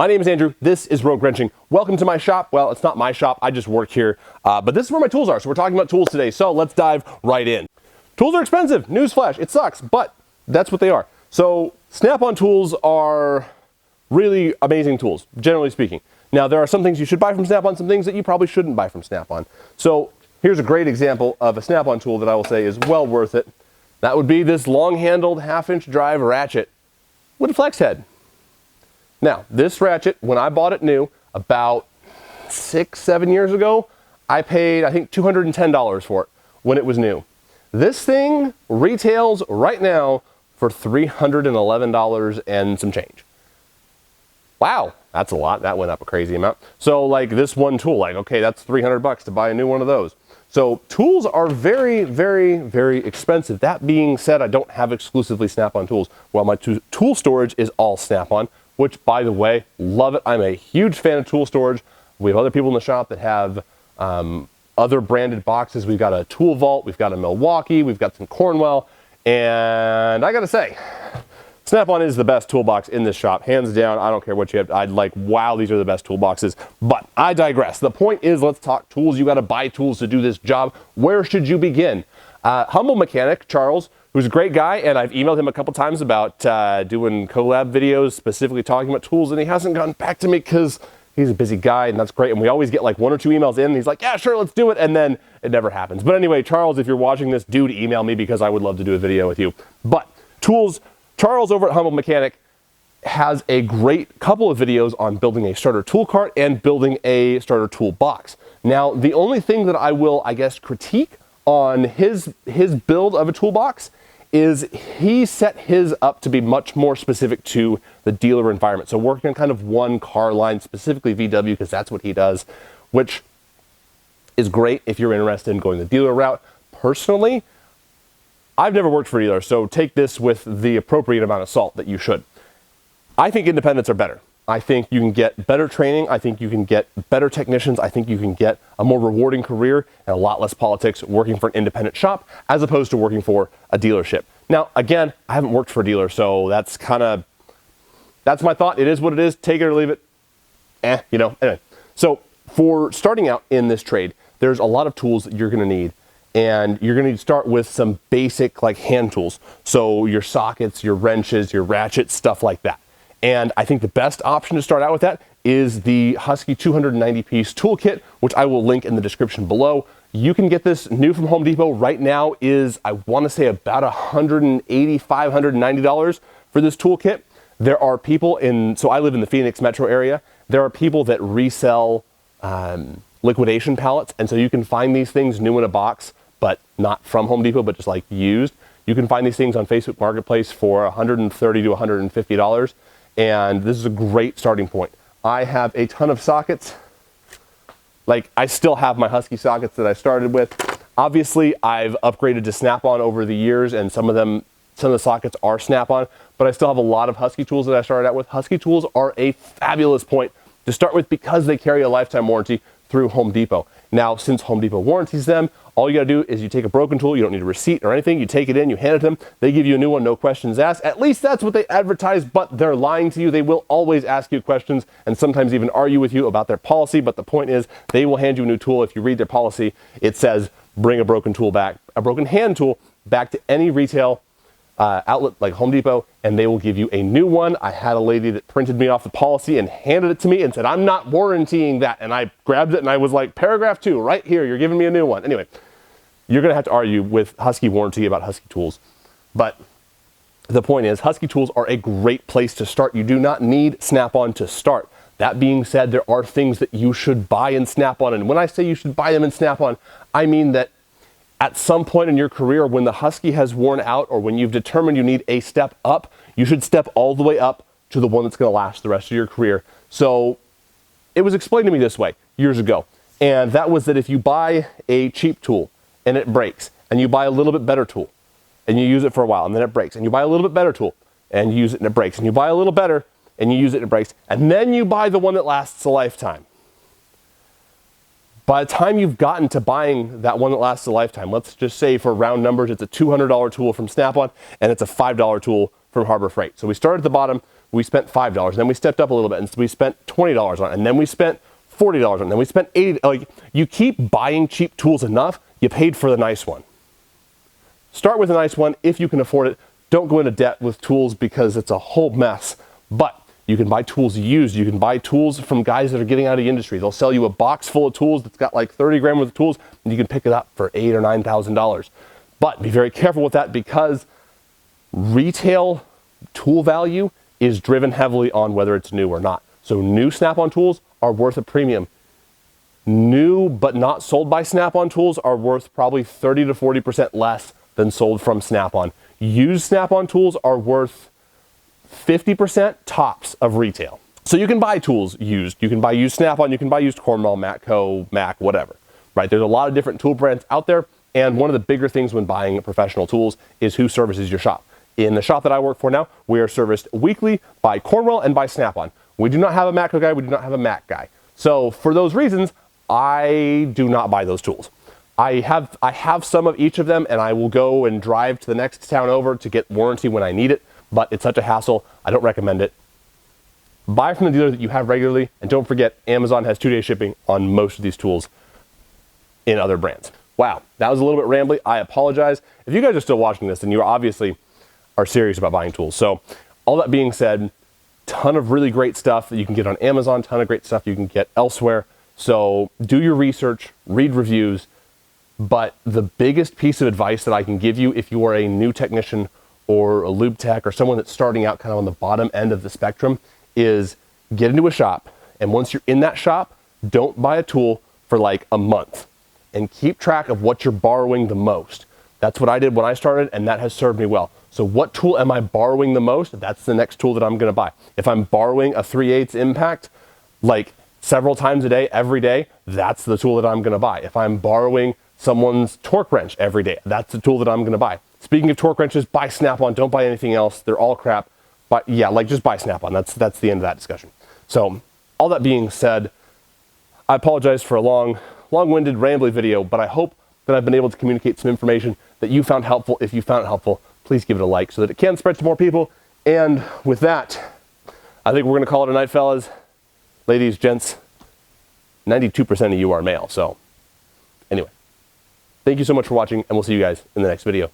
My name is Andrew. This is Rogue Wrenching. Welcome to my shop. Well, it's not my shop. I just work here. But this is where my tools are. So we're talking about tools today. So let's dive right in. Tools are expensive. Newsflash. It sucks, but that's what they are. So Snap-on tools are really amazing tools, generally speaking. Now, there are some things you should buy from Snap-on, some things that you probably shouldn't buy from Snap-on. So here's a great example of a Snap-on tool that I will say is well worth it. That would be this long-handled half-inch drive ratchet with a flex head. Now, this ratchet, when I bought it new about 6-7 years ago, I paid, I think, $210 for it when it was new. This thing retails right now for $311 and some change. Wow, that's a lot. That went up a crazy amount. So like this one tool, like, okay, that's $300 to buy a new one of those. So tools are very, very, very expensive. That being said, I don't have exclusively Snap-on tools. Well, my tool storage is all Snap-on, which, by the way, love it. I'm a huge fan of tool storage. We have other people in the shop that have other branded boxes. We've got a Tool Vault, we've got a Milwaukee, we've got some Cornwell, and I gotta say, Snap-on is the best toolbox in this shop, hands down. I don't care what you have. I'd like, wow, these are the best toolboxes. But I digress. The point is, let's talk tools. You got to buy tools to do this job. Where should you begin? Humble Mechanic, Charles, who's a great guy, and I've emailed him a couple times about doing collab videos, specifically talking about tools, and he hasn't gotten back to me because he's a busy guy, and that's great. And we always get like 1 or 2 emails in, and he's like, yeah, sure, let's do it, and then it never happens. But anyway, Charles, if you're watching this, dude, email me because I would love to do a video with you. But tools, Charles over at Humble Mechanic has a great couple of videos on building a starter tool cart and building a starter tool box. Now, the only thing that I will, I guess, critique on his build of a toolbox is he set his up to be much more specific to the dealer environment. So working on kind of one car line, specifically VW, because that's what he does, which is great if you're interested in going the dealer route. Personally, I've never worked for a dealer, so take this with the appropriate amount of salt that you should. I think independents are better. I think you can get better training. I think you can get better technicians. I think you can get a more rewarding career and a lot less politics working for an independent shop as opposed to working for a dealership. Now, again, I haven't worked for a dealer, so that's my thought. It is what it is. Take it or leave it. Anyway. So for starting out in this trade, there's a lot of tools that you're going to need. And you're going to need to start with some basic like hand tools. So your sockets, your wrenches, your ratchets, stuff like that. And I think the best option to start out with that is the Husky 290 piece toolkit, which I will link in the description below. You can get this new from Home Depot right now is, I want to say, about $180, $190 for this toolkit. There are people so I live in the Phoenix metro area. There are people that resell liquidation pallets. And so you can find these things new in a box, but not from Home Depot, but just like used. You can find these things on Facebook Marketplace for $130 to $150. And this is a great starting point. I have a ton of sockets. Like, I still have my Husky sockets that I started with. Obviously, I've upgraded to Snap-on over the years, and some of the sockets are Snap-on, but I still have a lot of Husky tools that I started out with. Husky tools are a fabulous point to start with because they carry a lifetime warranty through Home Depot. Now, since Home Depot warranties them, all you gotta do is you take a broken tool, you don't need a receipt or anything, you take it in, you hand it to them, they give you a new one, no questions asked. At least that's what they advertise, but they're lying to you. They will always ask you questions and sometimes even argue with you about their policy, but the point is they will hand you a new tool. If you read their policy, it says bring a broken tool back, a broken hand tool back to any retail outlet like Home Depot, and they will give you a new one. I had a lady that printed me off the policy and handed it to me and said, I'm not warrantying that. And I grabbed it and I was like, paragraph 2, right here, you're giving me a new one. Anyway, you're gonna have to argue with Husky warranty about Husky tools. But the point is, Husky tools are a great place to start. You do not need Snap-on to start. That being said, there are things that you should buy in Snap-on. And when I say you should buy them in Snap-on, I mean that at some point in your career, when the Husky has worn out or when you've determined you need a step up, you should step all the way up to the one that's going to last the rest of your career. So it was explained to me this way years ago, and that was that if you buy a cheap tool and it breaks, and you buy a little bit better tool and you use it for a while and then it breaks, and you buy a little bit better tool and you use it and it breaks, and you buy a little better and you use it and it breaks, and then you buy the one that lasts a lifetime. By the time you've gotten to buying that one that lasts a lifetime, let's just say for round numbers, it's a $200 tool from Snap-on and it's a $5 tool from Harbor Freight. So we start at the bottom, we spent $5, and then we stepped up a little bit, and so we spent $20 on it, and then we spent $40 on it, and then we spent $80. Like, you keep buying cheap tools enough, you paid for the nice one. Start with a nice one if you can afford it. Don't go into debt with tools because it's a whole mess. But you can buy tools used. You can buy tools from guys that are getting out of the industry. They'll sell you a box full of tools that's got like 30 grand worth of tools, and you can pick it up for $8,000 or $9,000. But be very careful with that, because retail tool value is driven heavily on whether it's new or not. So new Snap-on tools are worth a premium. New but not sold by Snap-on tools are worth probably 30 to 40% less than sold from Snap-on. Used Snap-on tools are worth 50% tops of retail. So you can buy tools used. You can buy used Snap-on, you can buy used Cornwell, Matco, Mac, whatever, right? There's a lot of different tool brands out there, and one of the bigger things when buying professional tools is who services your shop. In the shop that I work for now, we are serviced weekly by Cornwell and by Snap-on. We do not have a Matco guy, we do not have a Mac guy. So for those reasons, I do not buy those tools. I have some of each of them, and I will go and drive to the next town over to get warranty when I need it, but it's such a hassle, I don't recommend it. Buy from the dealer that you have regularly, and don't forget, Amazon has 2-day shipping on most of these tools in other brands. Wow, that was a little bit rambly. I apologize. If you guys are still watching this, then you obviously are serious about buying tools. So all that being said, ton of really great stuff that you can get on Amazon, ton of great stuff you can get elsewhere. So do your research, read reviews. But the biggest piece of advice that I can give you if you are a new technician or a lube tech or someone that's starting out kind of on the bottom end of the spectrum is get into a shop. And once you're in that shop, don't buy a tool for like a month, and keep track of what you're borrowing the most. That's what I did when I started, and that has served me well. So what tool am I borrowing the most? That's the next tool that I'm gonna buy. If I'm borrowing a 3/8 impact, like several times a day, every day, that's the tool that I'm gonna buy. If I'm borrowing someone's torque wrench every day, that's the tool that I'm gonna buy. Speaking of torque wrenches, buy Snap-on, don't buy anything else. They're all crap. But yeah, like just buy Snap-on. That's the end of that discussion. So all that being said, I apologize for a long-winded, rambly video, but I hope that I've been able to communicate some information that you found helpful. If you found it helpful, please give it a like so that it can spread to more people. And with that, I think we're gonna call it a night, fellas. Ladies, gents, 92% of you are male, so anyway. Thank you so much for watching, and we'll see you guys in the next video.